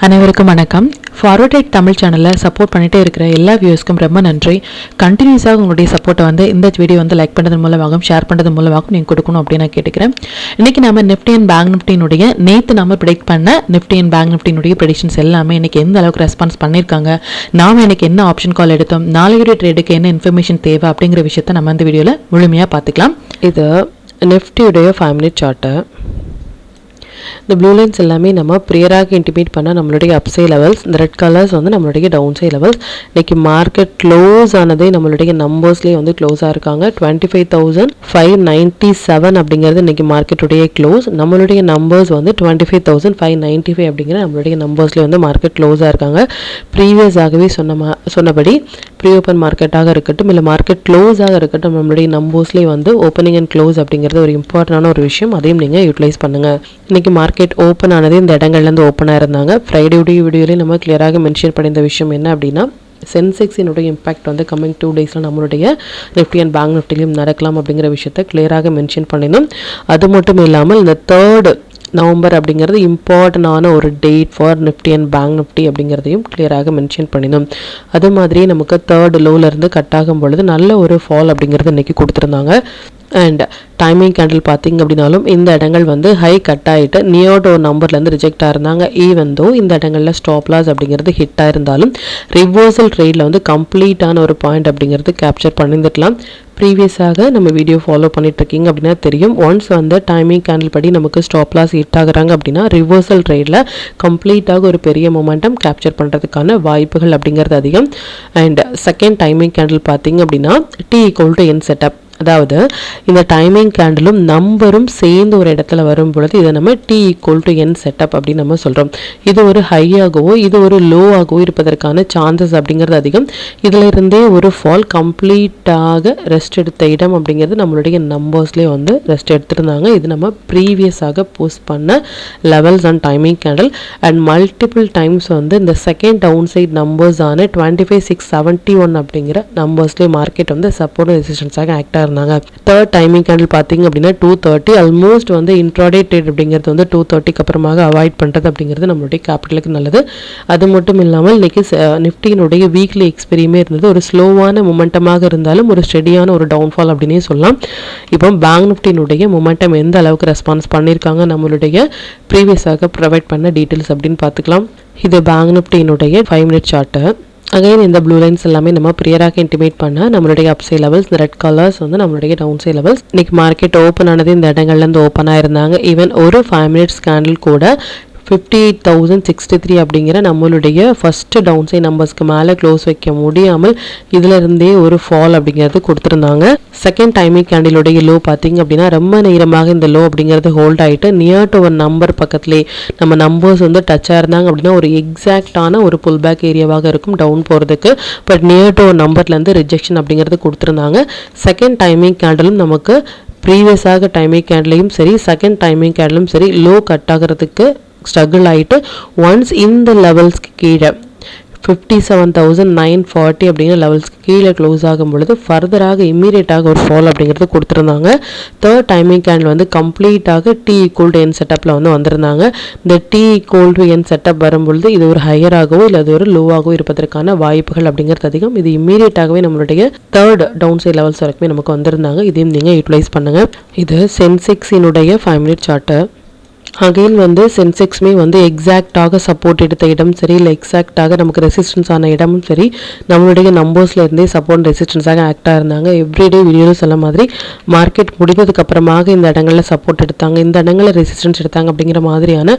அனைவருக்கும் வணக்கம். Forward right Tamil சேனலில் சப்போர்ட் பண்ணிகிட்டே இருக்கிற எல்லா வியூஸ்க்கும் ரொம்ப நன்றி. கண்டினியூஸாக உங்களுடைய சப்போர்ட்டை இந்த வீடியோ லைக் பண்ணுறது மூலமாகவும் ஷேர் பண்ணுறது மூலமாகவும் நீங்கள் கொடுக்கணும் அப்படின்னு நான் கேட்டுக்கிறேன். இன்றைக்கி நம்ம நிஃப்டி அண்ட் பேங்க் நிஃப்டினுடைய நேற்று நம்ம ப்ரெடிக்ட் பண்ண நிஃப்டி அண்ட் பேங்க் நிஃப்டினுடைய ப்ரெடிக்ஷன்ஸ் எல்லாமே இன்றைக்கி எந்த அளவுக்கு ரெஸ்பான்ஸ் பண்ணியிருக்காங்க, நாம் இன்றைக்கி என்ன ஆப்ஷன் கால் எடுத்தோம், நாளையுடைய ட்ரேடுக்கு என்ன இன்ஃபர்மேஷன் தேவை அப்படிங்கிற விஷயத்தை நம்ம இந்த வீடியோவில் முழுமையாக பார்த்துக்கலாம். இது நிஃப்டியுடைய 5 மினிட் சார்ட்டு. இந்த ப்ளூ லைன்ஸ் எல்லாமே நம்ம ப்ரியராக இன்டிமேட் பண்ண நம்மளுடைய அப்சை லெவல்ஸ், இந்த ரெட் கலர்ஸ் நம்மளுடைய டவுன் சை லெவல்ஸ். இன்றைக்கி மார்க்கெட் க்ளோஸ் ஆனதே நம்மளுடைய நம்பர்ஸ்லேயே க்ளோஸாக இருக்காங்க. 25,597 அப்படிங்கிறது இன்றைக்கி மார்க்கெட்டுடைய க்ளோஸ். நம்மளுடைய நம்பர்ஸ் 25,595 அப்படிங்கிற நம்மளுடைய நம்பர்ஸ்லேயே மார்க்கெட் க்ளோஸாக இருக்காங்க. ப்ரீவியஸாகவே சொன்னபடி ப்ரீ ஓப்பன் மார்க்கெட்டாக இருக்கட்டும் இல்லை மார்க்கெட் க்ளோஸாக இருக்கட்டும், நம்மளுடைய நம்பர்ஸ்லேயே ஓப்பனிங் அண்ட் க்ளோஸ் அப்படிங்கிறது ஒரு இம்பார்ட்டண்டான ஒரு விஷயம். அதையும் நீங்கள் யூட்டிலைஸ் பண்ணுங்கள். இன்றைக்கி மார்க்கெட் ஓப்பன் ஆனது இந்த இடங்கள்லேருந்து ஓப்பனாக இருந்தாங்க. ஃப்ரைடேவுடைய வீடியோலேயே நம்ம கிளியராக மென்ஷன் பண்ணியிருந்த விஷயம் என்ன அப்படின்னா, சென்செக்ஸினுடைய இம்பாக்ட் கமிங் 2 டேஸில் நம்மளுடைய நிஃப்டி அண்ட் பேங்க் நிஃப்டிலையும் நடக்கலாம் அப்படிங்கிற விஷயத்தை கிளியராக மென்ஷன் பண்ணியிருந்தோம். அது மட்டும் இல்லாமல் இந்த 3rd நவம்பர் அப்படிங்கிறது இம்பார்ட்டண்டான ஒரு date for Nifty and bank Nifty அப்படிங்கிறதையும் கிளியராக மென்ஷன் பண்ணினோம். அது மாதிரியே நமக்கு 3rd லோவிலேருந்து கட் ஆகும் பொழுது நல்ல ஒரு ஃபால் அப்படிங்கிறது இன்றைக்கி கொடுத்துருந்தாங்க. அண்ட் டைமிங் கேண்டில் பார்த்திங்க அப்படின்னாலும் இந்த இடங்கள் ஹை கட் ஆகிட்டு நியர் ஒரு நம்பர்லேருந்து ரிஜெக்ட் ஆயிருந்தாங்க. ஈவன் தோ இந்த இடங்களில் ஸ்டாப் லாஸ் அப்படிங்கிறது ஹிட் ஆயிருந்தாலும் ரிவர்சல் ட்ரேடில் கம்ப்ளீட்டான ஒரு பாயிண்ட் அப்படிங்கிறது கேப்சர் பண்ணியிருந்துக்கலாம். ப்ரீவியஸாக நம்ம வீடியோ ஃபாலோ பண்ணிட்டுருக்கீங்க அப்படின்னா தெரியும். ஒன்ஸ் டைமிங் கேண்டில் படி நமக்கு ஸ்டாப் லாஸ் ஹிட் ஆகுறாங்க அப்படின்னா ரிவர்சல் ட்ரேடில் கம்ப்ளீட்டாக ஒரு பெரிய மொமெண்டம் கேப்சர் பண்ணுறதுக்கான வாய்ப்புகள் அப்படிங்கிறது அதிகம். அண்ட் செகண்ட் டைமிங் கேண்டில் பார்த்திங்க அப்படின்னா T=N செட்டப், அதாவது இந்த டைமிங் கேண்டிலும் நம்பரும் சேர்ந்து ஒரு இடத்துல வரும் பொழுது இதை நம்ம T=N செட்டப் அப்படின்னு நம்ம சொல்கிறோம். இது ஒரு ஹையாகவோ இது ஒரு லோவாகவோ இருப்பதற்கான சான்சஸ் அப்படிங்கிறது அதிகம். இதில் இருந்தே ஒரு ஃபால் கம்ப்ளீட்டாக ரெஸ்ட் எடுத்த இடம் அப்படிங்கிறது நம்மளுடைய நம்பர்ஸ்லேயே ரெஸ்ட் எடுத்திருந்தாங்க. இது நம்ம ப்ரீவியஸாக போஸ்ட் பண்ண levels and timing candle. And multiple times இந்த செகண்ட் டவுன் சைட் நம்பர்ஸான 25,671 அப்படிங்கிற நம்பர்ஸ்லேயே மார்க்கெட் சப்போர்ட் ரெசிஸ்டன்ஸாக ஆக்டாக இருந்தாங்க. 3rd டைமிங் கேண்டில் பார்த்திங்க அப்படின்னா 230 ஆல்மோஸ்ட் இன்ட்ராடே ட்ரேட் அப்படிங்கிறது 230க்கு அப்புறமாக அவாய்ட் பண்ணுறது அப்படிங்கிறது நம்மளுடைய கேபிட்டலுக்கு நல்லது. அது மட்டும் இல்லாமல் இன்றைக்கி நிஃப்டியினுடைய வீக்லி எக்ஸ்பெரியுமே இருந்தது. ஒரு ஸ்லோவான மொமெண்டமாக இருந்தாலும் ஒரு ஸ்டெடியான ஒரு டவுன்ஃபால் அப்படின்னே சொல்லலாம். இப்போ பேங்க் நிஃப்டியினுடைய மொமெண்டம் எந்த அளவுக்கு ரெஸ்பான்ஸ் பண்ணியிருக்காங்க நம்மளுடைய ப்ரீவியஸாக ப்ரொவைட் பண்ண டீட்டெயில்ஸ் அப்படின்னு பார்த்துக்கலாம். இது பேங்க் நிஃப்டியினுடைய 5 மினிட் சார்ட்டு. அகைன் இந்த ப்ளூ லைன்ஸ் எல்லாமே நம்ம ப்ரியராக இன்டிமேட் பண்ண நம்மளுடைய அப்சை லெவல்ஸ், இந்த ரெட் கலர்ஸ் நம்மளுடைய டவுன் சை லெவல்ஸ். இன்னைக்கு மார்க்கெட் ஓப்பன் ஆனது இந்த இடங்கள்லேருந்து ஓப்பன் ஆயிருந்தாங்க. ஈவன் ஒரு 5 மினிட்ஸ் கேண்டில் கூட 58,063 அப்படிங்கிற நம்மளுடைய ஃபஸ்ட்டு டவுன் சை நம்பர்ஸ்க்கு மேலே க்ளோஸ் வைக்க முடியாமல் இதில் இருந்தே ஒரு ஃபால் அப்படிங்கிறது கொடுத்துருந்தாங்க. செகண்ட் டைமிங் கேண்டிலுடைய லோ பார்த்திங்க அப்படின்னா ரொம்ப நேரமாக இந்த லோ அப்படிங்கிறது ஹோல்ட் ஆகிட்டு நியர் டு ஒரு நம்பர் பக்கத்துலேயே நம்ம நம்பர்ஸ் டச்சாக இருந்தாங்க அப்படின்னா ஒரு எக்ஸாக்டான ஒரு புல் பேக் ஏரியாவாக இருக்கும் டவுன் போகிறதுக்கு. பட் நியர் டு ஒரு நம்பர்லேருந்து ரிஜெக்ஷன் அப்படிங்கிறது கொடுத்துருந்தாங்க. செகண்ட் டைமிங் கேண்டிலும் நமக்கு ப்ரீவியஸாக டைமிங் கேண்டிலையும் சரி செகண்ட் டைமிங் கேண்டிலும் சரி லோ கட் ஆகிறதுக்கு ஸ்ட்ரகிள் ஆகிட்டு ஒன்ஸ் இந்த லெவல்ஸ்க்கு கீழே 57,940 அப்படிங்கிற லெவல்ஸ்க்கு கீழே க்ளோஸ் ஆகும் பொழுது ஃபர்தராக இம்மீடியட்டாக ஒரு ஃபால் அப்படிங்கிறது கொடுத்துருந்தாங்க. 3rd டைமிங் கேண்டில் கம்ப்ளீட்டாக T=N செட்டப்பில் வந்திருந்தாங்க. இந்த T=N செட்டப் வரும்பொழுது இது ஒரு ஹையராகவோ இல்லை அது ஒரு லோவாகவோ இருப்பதற்கான வாய்ப்புகள் அப்படிங்கிறது அதிகம். இது இம்மீடியட்டாகவே நம்மளுடைய 3rd டவுன் சைட் லெவல்ஸ் வரைக்குமே நமக்கு வந்திருந்தாங்க. இதையும் நீங்கள் யூட்டிலைஸ் பண்ணுங்கள். இது சென்செக்ஸினுடைய 5 மினிட் சார்ட்டு. அகெயின் சென்செக்ஸுமே எக்ஸாக்டாக சப்போர்ட் எடுத்த இடம் சரி இல்லை எக்ஸாக்டாக நமக்கு ரெசிஸ்டன்ஸ் ஆன இடமும் சரி நம்மளுடைய நம்பர்ஸில் இருந்தே சப்போர்ட் ரெசிஸ்டன்ஸாக ஆக்டாக இருந்தாங்க. எவ்ரிடே வீடியோவில் சொல்ல மாதிரி மார்க்கெட் முடிந்ததுக்கு அப்புறமாக இந்த இடங்களில் சப்போர்ட் எடுத்தாங்க, இந்த இடங்களில் ரெசிஸ்டன்ஸ் எடுத்தாங்க அப்படிங்கிற மாதிரியான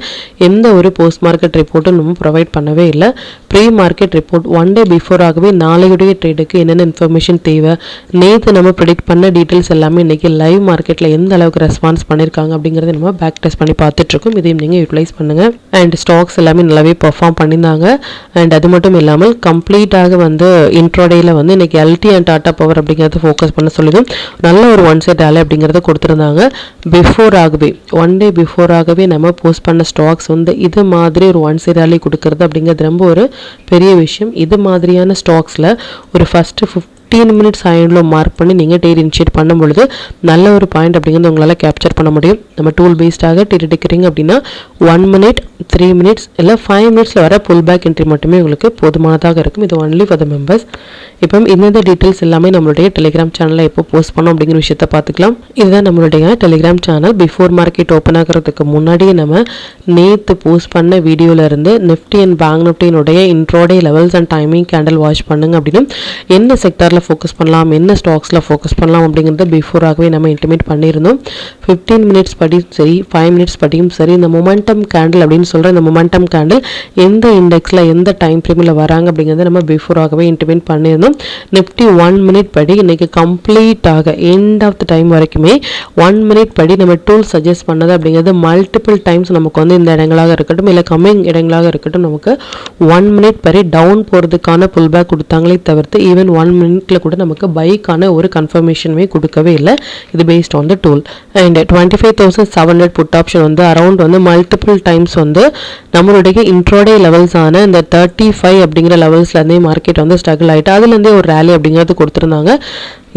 எந்த ஒரு போஸ்ட் மார்க்கெட் ரிப்போர்ட்டும் நம்ம ப்ரொவைட் பண்ணவே இல்லை. ப்ரீ மார்க்கெட் ரிப்போர்ட் 1 டே பிஃபோராகவே நாளையுடைய ட்ரேடுக்கு என்னென்ன இன்ஃபர்மேஷன் தேவை, நேற்று நம்ம ப்ரெடிக்ட் பண்ண டீட்டெயில்ஸ் எல்லாமே இன்றைக்கி லைவ் மார்க்கெட்டில் எந்த அளவுக்கு ரெஸ்பான்ஸ் பண்ணியிருக்காங்க அப்படிங்கிறத நம்ம பேக் டெஸ்ட் பண்ணி பார்த்துட்டு இருக்கும். இதையும் நீங்கள் யூட்டிலைஸ் பண்ணுங்கள். அண்ட் ஸ்டாக்ஸ் எல்லாமே நல்லாவே பெர்ஃபார்ம் பண்ணியிருந்தாங்க. அண்ட் அது மட்டும் இல்லாமல் கம்ப்ளீட்டாக இன்ட்ரோடேயில் இன்னைக்கு எல்டி அண்ட் டாடா பவர் அப்படிங்கிறத ஃபோக்கஸ் பண்ண சொல்லிடும். நல்ல ஒரு ஒன் சைட் ரேலி அப்படிங்கிறத கொடுத்துருந்தாங்க. பிஃபோராகவே 1 டே பிஃபோராகவே நம்ம போஸ்ட் பண்ண ஸ்டாக்ஸ் இது மாதிரி ஒரு ஒன் சைட் ரேலி கொடுக்கறது அப்படிங்கிறது ரொம்ப ஒரு பெரிய விஷயம். இது மாதிரியான ஸ்டாக்ஸில் ஒரு ஃபஸ்ட்டு 15 மினிட்ஸ் ஹைண்டில் மார்க் பண்ணி நீங்கள் ட்ரேட் இனிஷியேட் பண்ணும் பொழுது நல்ல ஒரு பாயிண்ட் அப்படிங்கிறது உங்களால் கேப்சர் பண்ண முடியும். நம்ம டூல் பேஸ்டாக ட்ரேட் எடுக்கிறீங்க அப்படின்னா 1 மினிட் 3 மினிட்ஸ் இல்லை 5 மினிட்ஸில் வர புல் பேக் என்ட்ரி மட்டுமே உங்களுக்கு போதுமானதாக இருக்கும். இது ஒன்லி ஃபார் த மெம்பர்ஸ். இப்போ இந்த டீட்டெயில்ஸ் எல்லாமே நம்மளுடைய டெலிகிராம் சேனலில் எப்போ போஸ்ட் பண்ணோம் அப்படிங்கிற விஷயத்தை பார்த்துக்கலாம். இதுதான் நம்மளுடைய Telegram channel. Before market open ஆகிறதுக்கு முன்னாடியே நம்ம நேற்று போஸ்ட் பண்ண வீடியோவிலேருந்து நிஃப்டி அண்ட் பேங்க் நிஃப்டியினுடைய intraday levels and timing candle watch பண்ணுங்க அப்படின்னு என்ன செக்டாரில் ஃபோக்கஸ் பண்ணலாம், என்ன ஸ்டாக்ஸில் ஃபோக்கஸ் பண்ணலாம் அப்படிங்கிறத பிஃபோராகவே நம்ம இன்டிமேட் பண்ணியிருந்தோம். 15 மினிட்ஸ் படியும் சரி 5 மினிட்ஸ் படியும் சரி இந்த மொமெண்டம் கேண்டில் அப்படின்னு சொல்கிற இந்த மொமெண்டம் கேண்டில் எந்த இண்டெக்ஸில் எந்த டைம் ஃப்ரேமில் வராங்க அப்படிங்கிறத நம்ம பிஃபோராகவே இன்டிமேட் பண்ணியிருந்தோம். நிஃப்டி 1 மினிட் படி இன்றைக்கி கம்ப்ளீட்டாக எண்ட் ஆஃப் த டைம் வரைக்குமே 1 மினிட் படி நம்ம டூல் சஜஸ்ட் பண்ணது அப்படிங்கிறது மல்டிபிள் டைம்ஸ் நமக்கு வந்து இந்த இடங்களாக இருக்கட்டும் இல்லை கம்மிங் இடங்களாக இருக்கட்டும் நமக்கு 1 மினிட் படி டவுன் போகிறதுக்கான புல் பேக் கொடுத்தாங்களே தவிர்த்து ஈவன் 1 மினிட்ல கூட நமக்கு பைக்கான ஒரு கன்ஃபர்மேஷனுமே கொடுக்கவே இல்லை. இது based on the tool. And 25,700 put option வந்து அரௌண்ட் வந்து மல்டிபிள் டைம்ஸ் வந்து நம்மளுடைய இன்ட்ரோடே லெவல்ஸ் ஆன இந்த 35 அப்படிங்கிற லெவல்ஸ்லேருந்தே மார்க்கெட் வந்து ஸ்ட்ரகிள் ஆகிட்டு அதுலேருந்தே ஒரு ரேலி அப்படிங்கிறது கொடுத்துருந்தாங்க.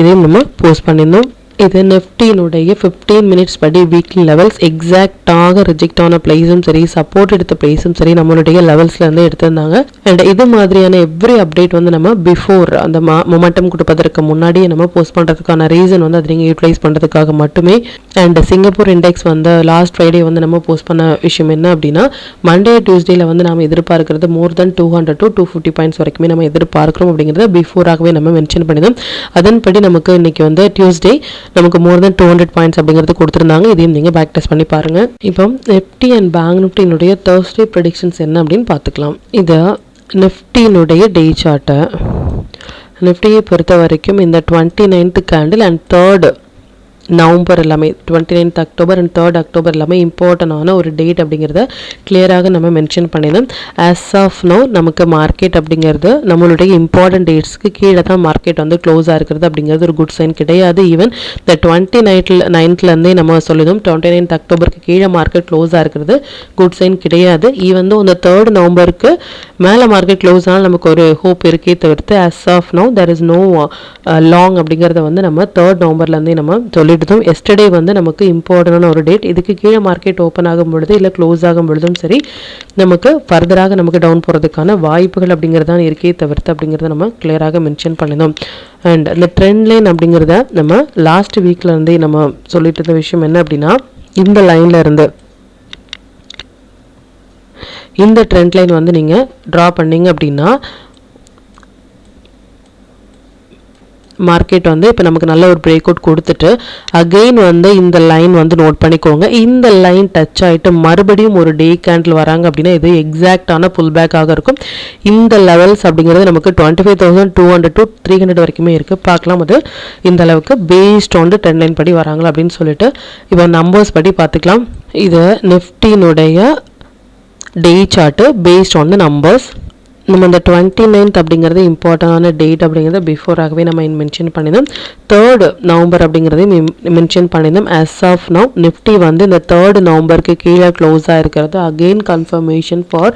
இதையும் நம்ம போஸ்ட் பண்ணியிருந்தோம். இது நிஃப்டியினுடைய 15 மினிட்ஸ் படி வீக்லி லெவல்ஸ் எக்ஸாக்டாக ரிஜெக்ட் ஆன பிளேஸும் சரி சப்போர்ட் எடுத்த பிளேஸும் சரி நம்மளுடைய லெவல்ஸ்லேருந்து எடுத்திருந்தாங்க. அண்ட் இது மாதிரியான எவ்ரி அப்டேட் வந்து நம்ம பிஃபோர் அந்த மொமெண்டம் கொடுப்பதற்கு முன்னாடியே நம்ம போஸ்ட் பண்ணுறதுக்கான ரீசன் வந்து அதை நீங்கள் யூட்டிலைஸ் பண்ணுறதுக்காக மட்டுமே. அண்ட் சிங்கப்பூர் இண்டெக்ஸ் வந்து லாஸ்ட் ஃப்ரைடே வந்து நம்ம போஸ்ட் பண்ண விஷயம் என்ன அப்படின்னா மண்டே டியூஸ்டேல வந்து நம்ம எதிர்பார்க்கறது மோர் தென் 200 to 250 பாயிண்ட்ஸ் வரைக்குமே நம்ம எதிர்பார்க்கிறோம் அப்படிங்கிறத பிஃபோராகவே நம்ம மென்ஷன் பண்ணினோம். அதன்படி நமக்கு இன்னைக்கு வந்து டியூஸ்டே நமக்கு மோர் தென் 200 பாயிண்ட்ஸ் அப்படிங்கிறது கொடுத்துருந்தாங்க. இதையும் நீங்கள் பேக் டெஸ்ட் பண்ணி பாருங்கள். இப்போ நிஃப்டி அண்ட் பேங்க் நிஃப்டியினுடைய தேர்ஸ்டே ப்ரெடிக்ஷன்ஸ் என்ன அப்படின்னு பார்த்துக்கலாம். இதை நிஃப்டியினுடைய டே சார்ட்டை நிஃப்டியை பொறுத்த வரைக்கும் இந்த 29th candle and 3rd November எல்லாமே 29th October and 3rd October எல்லாமே இம்பார்ட்டண்டான ஒரு டேட் அப்படிங்கிறத கிளியராக நம்ம மென்ஷன் பண்ணியிருந்தோம். ஆஸ் ஆஃப் நோ நமக்கு மார்க்கெட் அப்படிங்கிறது நம்மளுடைய இம்பார்ட்டன்ட் டேட்ஸ்க்கு கீழே தான் மார்க்கெட் வந்து க்ளோஸாக இருக்கிறது அப்படிங்கிறது ஒரு குட் சைன் கிடையாது. ஈவன் இந்த 29th நம்ம சொல்லியிருந்தோம் 29th அக்டோபருக்கு கீழே மார்க்கெட் க்ளோஸாக இருக்கிறது குட் சைன் கிடையாது. ஈவன் இந்த 3rd நவம்பருக்கு மேலே மார்க்கெட் க்ளோஸ் ஆனால் நமக்கு ஒரு ஹோப் இருக்கே தவிர்த்து as of no there is no long அப்படிங்கிறத வந்து நம்ம 3rd நவம்பர்லேருந்தே நம்ம சொல்லி எஸ்டர்டே வந்து நமக்கு இம்பார்ட்டன்டான ஒரு டேட். இதுக்கு கீழே மார்க்கெட் ஓப்பன் ஆகும் பொழுது இல்லை க்ளோஸ் ஆகும் பொழுதும் சரி நமக்கு ஃபர்தராக நமக்கு டவுன் போகிறதுக்கான வாய்ப்புகள் அப்படிங்கிறது தான் இருக்கே தவிர்த்து அப்படிங்கிறத நம்ம கிளியராக மென்ஷன் பண்ணினோம். அண்ட் இந்த ட்ரெண்ட் லைன் அப்படிங்கிறத நம்ம லாஸ்ட் வீக்ல இருந்தே நம்ம சொல்லிட்டு இருந்த விஷயம் என்ன அப்படின்னா இந்த லைன்ல இருந்து இந்த ட்ரெண்ட் லைன் வந்து நீங்கள் ட்ரா பண்ணீங்க அப்படின்னா மார்க்கெட் வந்து இப்போ நமக்கு நல்ல ஒரு பிரேக் அவுட் கொடுத்துட்டு அகெயின் வந்து இந்த லைன் வந்து நோட் பண்ணிக்கோங்க. இந்த லைன் டச் ஆகிட்டு மறுபடியும் ஒரு டே கேண்டில் வராங்க அப்படின்னா இது எக்ஸாக்டான புல் பேக்காக இருக்கும். இந்த லெவல்ஸ் அப்படிங்கிறது நமக்கு 25,200 to 300 வரைக்குமே இருக்குது. பார்க்கலாம் அது இந்த அளவுக்கு பேஸ்ட் ஆன் ட்ரெண்ட் லைன் படி வராங்களா அப்படின்னு சொல்லிட்டு இப்போ நம்பர்ஸ் படி பார்த்துக்கலாம். இது நிஃப்டியினுடைய day chart based on the numbers. நம்ம இந்த 29th அப்படிங்கிறது இம்பார்ட்டண்டான டேட் அப்படிங்கிறத பிஃபோராகவே நம்ம மென்ஷன் பண்ணியிருந்தோம். 3rd நவம்பர் அப்படிங்கிறதையும் மென்ஷன் பண்ணியிருந்தோம். ஆஸ் ஆஃப் நவ் நிஃப்டி வந்து இந்த 3rd நவம்பருக்கு கீழே க்ளோஸாக இருக்கிறது அகெயின் கன்ஃபர்மேஷன் ஃபார்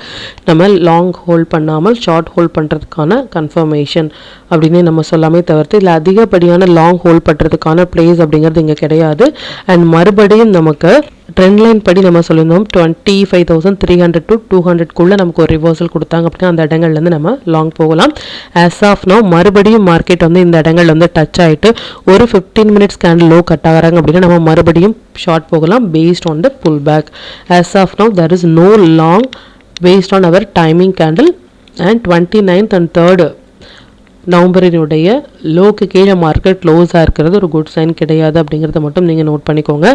நம்ம லாங் ஹோல்ட் பண்ணாமல் ஷார்ட் ஹோல்ட் பண்ணுறதுக்கான கன்ஃபர்மேஷன் அப்படின்னு நம்ம சொல்லாமே தவிர்த்து இதில் அதிகப்படியான லாங் ஹோல்ட் பண்ணுறதுக்கான பிளேஸ் அப்படிங்கிறது இங்கே கிடையாது. அண்ட் மறுபடியும் நமக்கு ட்ரெண்ட் லைன் படி நம்ம சொல்லியிருந்தோம் 25,300 to 200 நமக்கு ஒரு ரிவர்சல் கொடுத்தாங்க அப்படின்னா அந்த இடங்கள்லேருந்து நம்ம லாங் போகலாம். ஆஸ் ஆஃப் நவ் மறுபடியும் மார்க்கெட் வந்து இந்த இடங்கள்ல வந்து டச் ஆகிட்டு ஒரு 15 மினிட்ஸ் கேண்டில் லோ கட் ஆகிறாங்க அப்படின்னா நம்ம மறுபடியும் ஷார்ட் போகலாம் based on the pullback. As of now there is no long based on our timing candle and 29th and 3rd நவம்பரினுடைய லோக்கு கீழே மார்க்கெட் க்ளோஸாக இருக்கிறது ஒரு குட் சைன் கிடையாது அப்படிங்கிறத மட்டும் நீங்கள் நோட் பண்ணிக்கோங்க.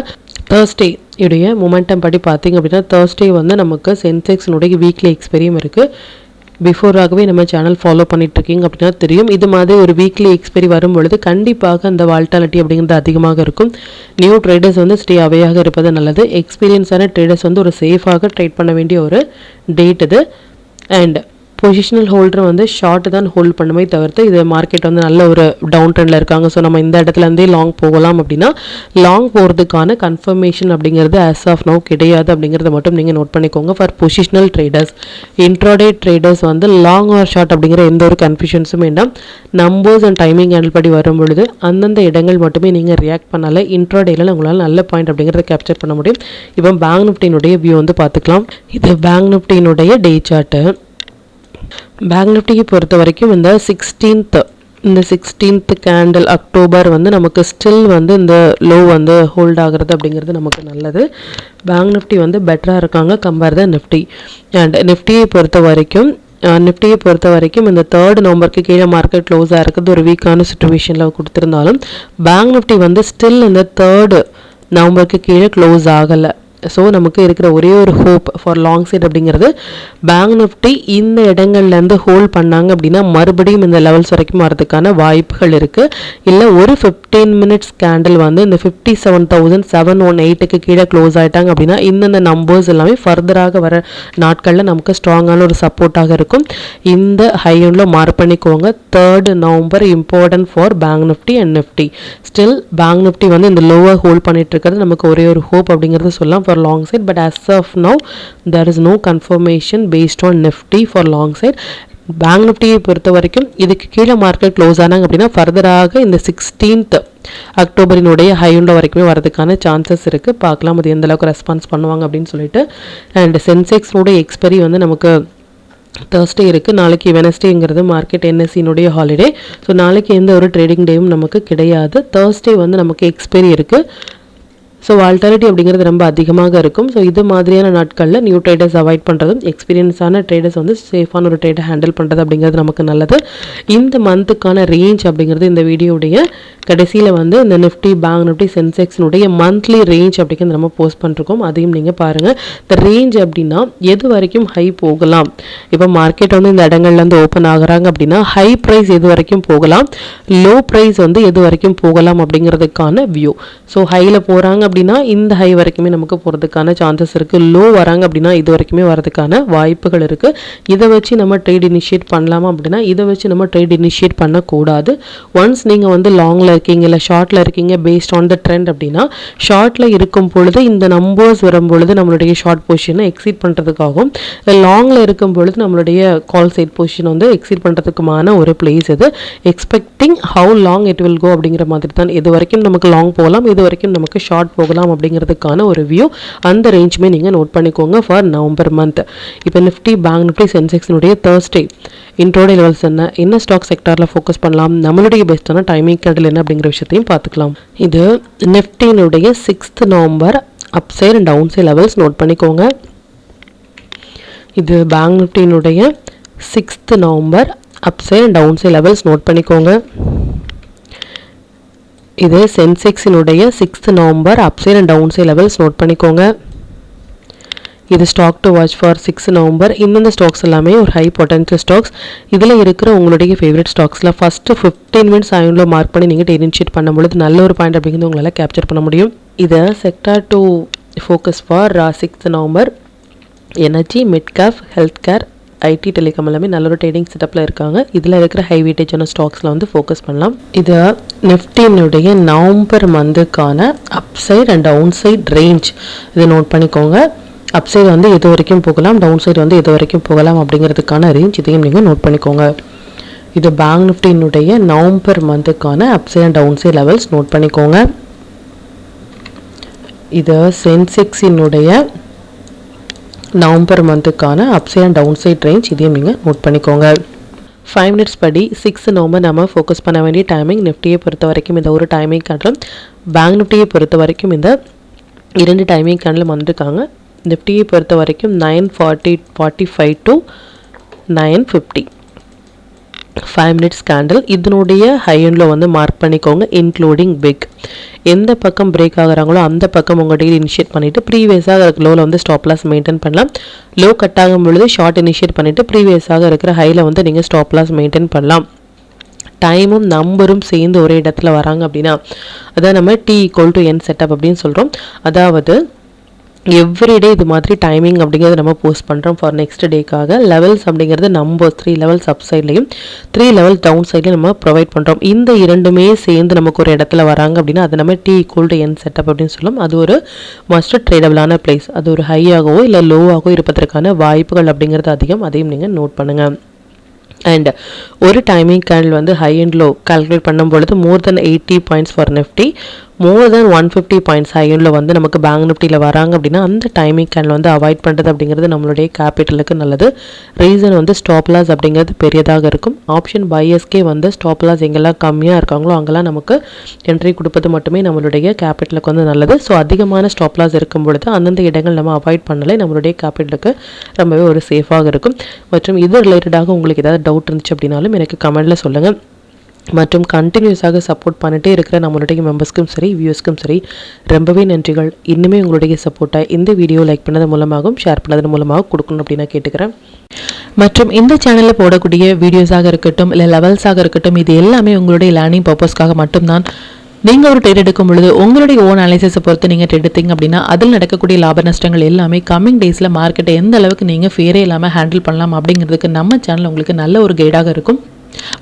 தேர்ஸ்டே உடைய மொமெண்டம் படி பார்த்தீங்க அப்படின்னா தேர்ஸ்டே வந்து நமக்கு சென்செக்ஸினுடைய வீக்லி எக்ஸ்பெரியும் இருக்குது. பிஃபோராகவே நம்ம சேனல் ஃபாலோ பண்ணிகிட்ருக்கீங்க அப்படின்னா தெரியும். இது மாதிரி ஒரு வீக்லி எக்ஸ்பெரி வரும் பொழுது கண்டிப்பாக அந்த வால்டாலிட்டி அப்படிங்கிறது அதிகமாக இருக்கும். நியூ ட்ரேடர்ஸ் வந்து ஸ்டே அவையாக இருப்பது நல்லது. எக்ஸ்பீரியன்ஸான ட்ரேடர்ஸ் வந்து ஒரு சேஃபாக ட்ரேட் பண்ண வேண்டிய ஒரு டேட் இது. அண்ட் பொசிஷனல் ஹோல்டர் வந்து ஷார்ட் தான் ஹோல்ட் பண்ணுமே தவிர்த்து இது மார்க்கெட் வந்து நல்ல ஒரு டவுன் ட்ரெண்டில் இருக்காங்க. ஸோ நம்ம இந்த இடத்துலேருந்தே லாங் போகலாம் அப்படின்னா லாங் போகிறதுக்கான கன்ஃபர்மேஷன் அப்படிங்கிறது ஆஸ் ஆஃப் நவ் கிடையாது அப்படிங்கிறத மட்டும் நீங்கள் நோட் பண்ணிக்கோங்க. For positional traders, intraday traders வந்து லாங் ஆர் ஷார்ட் அப்படிங்கிற எந்த ஒரு கன்ஃபியூஷன்ஸும் வேண்டாம். நம்பர்ஸ் அண்ட் டைமிங் ஹேண்டில் படி வரும் பொழுது அந்தந்த இடங்கள் மட்டுமே நீங்கள் ரியாக்ட் பண்ணால இன்ட்ராடேல உங்களால் நல்ல பாயிண்ட் அப்படிங்கிறத கேப்சர் பண்ண முடியும். இப்போ பேங்க் நிஃப்டியினுடைய வியூ வந்து பார்த்துக்கலாம். இது பேங்க் நிஃப்டியினுடைய டே சார்ட்டு. பேங்க் நிஃப்டியை பொறுத்த வரைக்கும் இந்த 16th கேண்டில் அக்டோபர் வந்து நமக்கு ஸ்டில் வந்து இந்த லோ வந்து ஹோல்ட் ஆகிறது அப்படிங்கிறது நமக்கு நல்லது. பேங்க் நிஃப்டி வந்து பெட்டராக இருக்காங்க கம்பேர் த நிஃப்டி. அண்ட் நிஃப்டியை பொறுத்த வரைக்கும் இந்த 3rd நவம்பருக்கு கீழே மார்க்கெட் க்ளோஸாக இருக்குது ஒரு வீக்கான சுச்சுவேஷனில் கொடுத்துருந்தாலும் பேங்க் நிஃப்டி வந்து ஸ்டில் இந்த 3rd நவம்பருக்கு கீழே க்ளோஸ் ஆகலை. ஸோ நமக்கு இருக்கிற ஒரே ஒரு ஹோப் ஃபார் லாங் சைட் அப்படிங்கிறது பேங்க் நிஃப்டி இந்த இடங்கள்லேருந்து ஹோல்ட் பண்ணாங்க அப்படின்னா மறுபடியும் இந்த லெவல்ஸ் வரைக்கும் வரதுக்கான வாய்ப்புகள் இருக்குது. இல்லை ஒரு 15 மினிட்ஸ் கேண்டில் வந்து இந்த 57,718க்கு கீழே க்ளோஸ் ஆகிட்டாங்க அப்படின்னா இந்தந்த நம்பர்ஸ் எல்லாமே ஃபர்தராக வர நாட்களில் நமக்கு ஸ்ட்ராங்கான ஒரு சப்போர்ட்டாக இருக்கும். இந்த ஹையனில் மார்க் பண்ணிக்கோங்க. 3rd November important for bank Nifty and Nifty. Still bank Nifty வந்து இந்த லோவை ஹோல்ட் பண்ணிட்டு இருக்கிறது நமக்கு ஒரே ஒரு ஹோப் அப்படிங்கிறது சொல்லலாம் for long side, but as of now there is no confirmation based on nifty for long side. Bank நிஃப்டியை பொறுத்த வரைக்கும் இதுக்கு கீழே மார்க்கெட் க்ளோஸ் ஆனாங்க அப்படின்னா ஃபர்தராக இந்த 16th அக்டோபரினுடைய ஹையுண்ட வரைக்குமே வரதுக்கான சான்சஸ் இருக்குது. பார்க்கலாம் அது எந்த அளவுக்கு ரெஸ்பான்ஸ் பண்ணுவாங்க அப்படின்னு சொல்லிட்டு. அண்ட் சென்செக்ஸோட எக்ஸ்பெரி வந்து நமக்கு தேர்ஸ்டே இருக்குது. நாளைக்கு வெனஸ்டேங்கிறது மார்க்கெட் என்எஸ்சினுடைய ஹாலிடே. ஸோ நாளைக்கு எந்த ஒரு ட்ரேடிங் டேவும் நமக்கு கிடையாது. தேர்ஸ்டே வந்து நமக்கு எக்ஸ்பெரி இருக்குது. ஸோ வால்டாலிட்டி அப்படிங்கிறது ரொம்ப அதிகமாக இருக்கும். ஸோ இது மாதிரியான நாட்களில் நியூ ட்ரேடர்ஸ் அவாய்ட் பண்ணுறதும் எக்ஸ்பீரியன்ஸான ட்ரேடர்ஸ் வந்து சேஃபான ஒரு ட்ரேடை ஹேண்டில் பண்ணுறது அப்படிங்கிறது நமக்கு நல்லது. இந்த மந்த்துக்கான ரேஞ்ச் அப்படிங்கிறது இந்த வீடியோடைய கடைசியில் வந்து இந்த நிஃப்டி பேங்க் நிஃப்டி சென்செக்ஸினுடைய மந்த்லி ரேஞ்ச் அப்படிங்கிறது நம்ம போஸ்ட் பண்ணிருக்கோம். அதையும் நீங்கள் பாருங்கள். இந்த ரேஞ்ச் அப்படின்னா எது வரைக்கும் ஹை போகலாம், இப்போ மார்க்கெட் வந்து இந்த இடங்கள்லேருந்து ஓப்பன் ஆகுறாங்க அப்படின்னா ஹை ப்ரைஸ் எது வரைக்கும் போகலாம், லோ ப்ரைஸ் வந்து எது வரைக்கும் போகலாம் அப்படிங்கிறதுக்கான வியூ. ஸோ ஹையில் போகிறாங்க அப்படின்னா இந்த ஹை வரைக்குமே நமக்கு போகிறதுக்கான சான்சஸ் இருக்குது. லோ வராங்க அப்படின்னா இது வரைக்குமே வரதுக்கான வாய்ப்புகள் இருக்குது. இதை வச்சு நம்ம ட்ரேட் இனிஷியேட் பண்ணலாமா அப்படின்னா இதை வச்சு நம்ம ட்ரேட் இனிஷியேட் பண்ணக்கூடாது. ஒன்ஸ் நீங்கள் வந்து லாங்கில் இருக்கீங்க இல்லை ஷார்ட்டில் இருக்கீங்க பேஸ்ட் ஆன் த ட்ரெண்ட் அப்படின்னா ஷார்ட்டில் இருக்கும் பொழுது இந்த நம்பர்ஸ் வரும் பொழுது நம்மளுடைய ஷார்ட் பொசிஷனை எக்ஸீட் பண்ணுறதுக்காகவும் லாங்கில் இருக்கும் பொழுது நம்மளுடைய கால் சைட் பொசிஷன் வந்து எக்ஸீட் பண்ணுறதுக்குமான ஒரு பிளேஸ் இது. Expecting how long it will go அப்படிங்கிற மாதிரி தான். இது வரைக்கும் நமக்கு லாங் போகலாம், இது வரைக்கும் நமக்கு ஷார்ட் போகலாம் அப்படிங்கிறதுக்கான ஒரு வியூ. அந்த ரேஞ்சுமே நீங்கள் நோட் பண்ணிக்கோங்க ஃபார் நவம்பர் மந்த். இப்போ நிஃப்டி பேங்க் நிஃப்டி சென்செக்ஸினுடைய தேர்ஸ்டே இன்ட்ரோடே லெவல்ஸ் என்ன ஸ்டாக் செக்டாரில் ஃபோக்கஸ் பண்ணலாம், நம்மளுடைய பெஸ்ட்டான டைமிங் கேண்டில் என்ன அப்படிங்கிற விஷயத்தையும் பார்த்துக்கலாம். இது நிஃப்டியினுடைய 6th November upside and down side levels note பண்ணிக்கோங்க. இது பேங்க் நிஃப்டியினுடைய 6th November upside and down side levels note பண்ணிக்கோங்க. இது சென்செக்ஸினுடைய 6th November upside and down side levels note பண்ணிக்கோங்க. இது stock to watch for 6 November. இந்தந்த ஸ்டாக்ஸ் எல்லாமே ஒரு ஹை பொட்டன்ஷியல் ஸ்டாக்ஸ். இதில் இருக்கிற உங்களுடைய ஃபேவரட் ஸ்டாக்ஸில் ஃபஸ்ட்டு 15 மினிட்ஸ் ஆயினில் மார்க் பண்ணி நீங்கள் இனிஷியேட் பண்ணும்பொழுது நல்ல ஒரு பாயிண்ட் அப்படிங்கிறது உங்களால் கேப்சர் பண்ண முடியும். இதை sector to focus for 6th November energy, mid cap, health care, IT, telecom எல்லாமே நல்ல ஒரு ட்ரேடிங் செட்டப்பில் இருக்காங்க. இதில் இருக்கிற ஹை வெயிட்டேஜான ஸ்டாக்ஸில் வந்து ஃபோக்கஸ் பண்ணலாம். இது நிஃப்டியினுடைய நவம்பர் மந்த்துக்கான upside and down side range இதை நோட் பண்ணிக்கோங்க. அப்சைடு வந்து எது வரைக்கும் போகலாம், டவுன் சைடு வந்து எது வரைக்கும் போகலாம் அப்படிங்கிறதுக்கான ரேஞ்ச் இதையும் நீங்கள் நோட் பண்ணிக்கோங்க. இது பேங்க் நிஃப்டியினுடைய நவம்பர் மந்த்துக்கான upside and down side levels note பண்ணிக்கோங்க. இது சென்செக்ஸினுடைய நவம்பர் மந்த்துக்கான upside and down side range இதையும் நீங்கள் நோட் பண்ணிக்கோங்க. 5 மினிட்ஸ் படி 6 நவம்பர் நம்ம ஃபோக்கஸ் பண்ண வேண்டிய டைமிங். நிஃப்டியை பொறுத்த வரைக்கும் இந்த ஒரு டைமிங் கேண்டில், பேங்க் நிஃப்டியை பொறுத்த வரைக்கும் இந்த 2 டைமிங் கேண்டில் வந்துருக்காங்க. நிஃப்டியை பொறுத்த வரைக்கும் 9:45 to 9:50 5 மினிட்ஸ் கேண்டில். இதனுடைய ஹையனில் வந்து மார்க் பண்ணிக்கோங்க இன்க்ளூடிங் பிக். எந்த பக்கம் பிரேக் ஆகுறாங்களோ அந்த பக்கம் உங்கள் டீல் இனிஷியேட் பண்ணிவிட்டு ப்ரீவியஸாக இருக்கிற லோவில் வந்து ஸ்டாப் லாஸ் மெயின்டைன் பண்ணலாம். லோ கட் ஆகும் பொழுது ஷார்ட் இனிஷியேட் பண்ணிவிட்டு ப்ரீவியஸாக இருக்கிற ஹையில் வந்து நீங்கள் ஸ்டாப் லாஸ் மெயின்டைன் பண்ணலாம். டைமும் நம்பரும் சேர்ந்து ஒரே இடத்துல வராங்க அப்படின்னா அதான் நம்ம T = N செட்டப் அப்படின்னு சொல்கிறோம். அதாவது எவ்ரிடே இது மாதிரி டைமிங் அப்படிங்கிறது நம்ம போஸ்ட் பண்ணுறோம் ஃபார் நெக்ஸ்ட் டேக்காக. லெவல்ஸ் அப்படிங்கிறது நம்பர்ஸ் 3 லெவல்ஸ் அப் சைட்லையும் 3 லெவல் டவுன் சைட்லையும் நம்ம ப்ரொவைட் பண்ணுறோம். இந்த இரண்டுமே சேர்ந்து நமக்கு ஒரு இடத்துல வராங்க அப்படின்னா அது நம்ம T=N செட்டப் அப்படின்னு சொல்லும். அது ஒரு மஸ்ட் ட்ரேடபிளான பிளேஸ். அது ஒரு ஹையாகவோ இல்லை லோவாகவோ இருப்பதற்கான வாய்ப்புகள் அப்படிங்கிறது அதிகம். அதையும் நீங்கள் நோட் பண்ணுங்கள். அண்ட் ஒரு டைமிங் கேண்டில் வந்து ஹை அண்ட் லோ கால்குலேட் பண்ணும் பொழுது மோர் தென் 80 points for Nifty, more then 150 points high until வந்து நமக்கு பேங்க் நிஃப்டியில் வராங்க அப்படின்னா அந்த டைமிங் கேண்டில் வந்து அவாய்ட் பண்ணுறது அப்படிங்கிறது நம்மளுடைய கேபிட்டலுக்கு நல்லது. ரீசன் வந்து ஸ்டாப் லாஸ் அப்படிங்கிறது பெரியதாக இருக்கும். ஆப்ஷன் பையர்ஸ்க்கே வந்து ஸ்டாப் லாஸ் எங்கெல்லாம் கம்மியாக இருக்காங்களோ அங்கெல்லாம் நமக்கு என்ட்ரி கொடுப்பது மட்டுமே நம்மளுடைய கேபிட்டலுக்கு வந்து நல்லது. ஸோ அதிகமான ஸ்டாப் லாஸ் இருக்கும் பொழுது அந்தந்த இடங்கள் நம்ம அவாய்ட் பண்ணலே நம்மளுடைய கேபிட்டலுக்கு ரொம்பவே ஒரு சேஃபாக இருக்கும். மற்றும் இது ரிலேட்டடாக உங்களுக்கு ஏதாவது டவுட் இருந்துச்சு அப்படின்னாலும் எனக்கு கமெண்டில் சொல்லுங்கள். மற்றும் கண்டினியூஸாக சப்போர்ட் பண்ணிட்டே இருக்கிற நம்மளுடைய மெம்பர்ஸ்க்கும் சரி வியூஸ்க்கும் சரி ரொம்பவே நன்றிகள். இன்னுமே உங்களுடைய சப்போர்ட்டை இந்த வீடியோ லைக் பண்ணது மூலமாகவும் ஷேர் பண்ணது மூலமாக கொடுக்கணும் அப்படின்னு நான் கேட்டுக்கிறேன். மற்றும் இந்த சேனலில் போடக்கூடிய வீடியோஸாக இருக்கட்டும் இல்லை லெவல்ஸாக இருக்கட்டும் இது எல்லாமே உங்களுடைய லேர்னிங் பர்பஸ்க்காக மட்டும்தான். நீங்கள் ஒரு ட்ரேட் எடுக்கும் பொழுது உங்களுடைய ஓன் அனாலிசிஸை பொறுத்து நீங்கள் ட்ரேட் எடுத்தீங்க அப்படின்னா அதில் நடக்கக்கூடிய லாப நஷ்டங்கள் எல்லாமே கம்மிங் டேஸில் மார்க்கெட்டை எந்த அளவுக்கு நீங்கள் ஃபேரே இல்லாமல் ஹேண்டில் பண்ணலாம் அப்படிங்கிறதுக்கு நம்ம சேனல் உங்களுக்கு நல்ல ஒரு கைடாக இருக்கும்.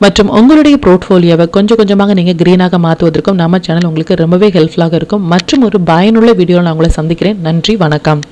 மற்றும் உங்களுடைய போர்ட்ஃபோலியோவை கொஞ்சம் கொஞ்சமாக நீங்கள் க்ரீனாக மாற்றுவதற்கும் நம்ம சேனல் உங்களுக்கு ரொம்பவே ஹெல்ப்ஃபுல்லாக இருக்கும். மற்றும் ஒரு பயனுள்ள வீடியோவில் நான் உங்களை சந்திக்கிறேன். நன்றி, வணக்கம்.